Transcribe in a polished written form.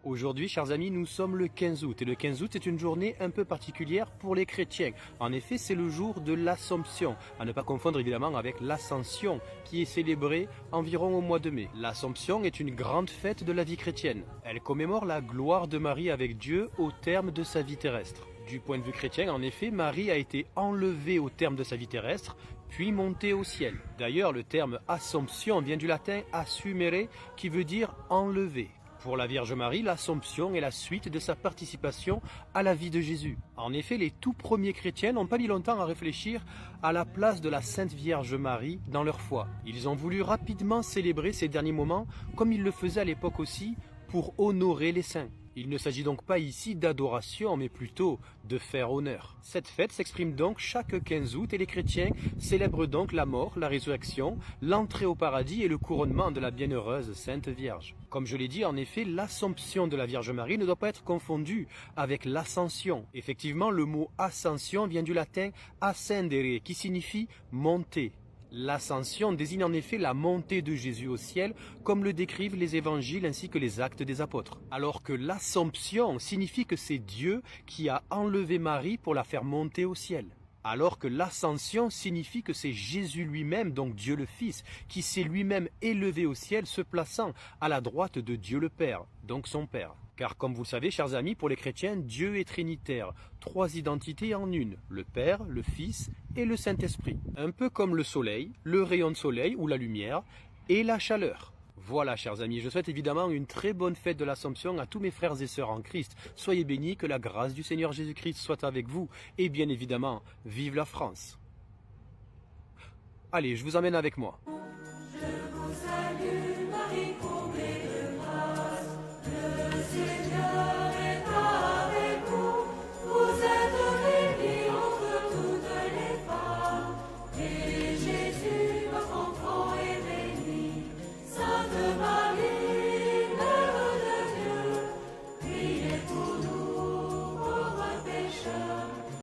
Aujourd'hui, chers amis, nous sommes le 15 août et le 15 août est une journée un peu particulière pour les chrétiens. En effet, c'est le jour de l'Assomption, à ne pas confondre évidemment avec l'Ascension qui est célébrée environ au mois de mai. L'Assomption est une grande fête de la vie chrétienne. Elle commémore la gloire de Marie avec Dieu au terme de sa vie terrestre. Du point de vue chrétien, en effet, Marie a été enlevée au terme de sa vie terrestre, puis montée au ciel. D'ailleurs, le terme Assomption vient du latin assumere, qui veut dire enlever. Pour la Vierge Marie, l'Assomption est la suite de sa participation à la vie de Jésus. En effet, les tout premiers chrétiens n'ont pas mis longtemps à réfléchir à la place de la Sainte Vierge Marie dans leur foi. Ils ont voulu rapidement célébrer ces derniers moments, comme ils le faisaient à l'époque aussi, pour honorer les saints. Il ne s'agit donc pas ici d'adoration, mais plutôt de faire honneur. Cette fête s'exprime donc chaque 15 août et les chrétiens célèbrent donc la mort, la résurrection, l'entrée au paradis et le couronnement de la bienheureuse Sainte Vierge. Comme je l'ai dit, en effet, l'Assomption de la Vierge Marie ne doit pas être confondue avec l'Ascension. Effectivement, le mot Ascension vient du latin ascendere, qui signifie monter. L'ascension désigne en effet la montée de Jésus au ciel, comme le décrivent les évangiles ainsi que les actes des apôtres. Alors que l'Assomption signifie que c'est Dieu qui a enlevé Marie pour la faire monter au ciel. Alors que l'ascension signifie que c'est Jésus lui-même, donc Dieu le Fils, qui s'est lui-même élevé au ciel, se plaçant à la droite de Dieu le Père, donc son Père. Car comme vous le savez, chers amis, pour les chrétiens, Dieu est trinitaire, trois identités en une, le Père, le Fils et le Saint-Esprit. Un peu comme le soleil, le rayon de soleil ou la lumière et la chaleur. Voilà, chers amis, je souhaite évidemment une très bonne fête de l'Assomption à tous mes frères et sœurs en Christ. Soyez bénis, que la grâce du Seigneur Jésus-Christ soit avec vous et bien évidemment, vive la France. Allez, je vous emmène avec moi.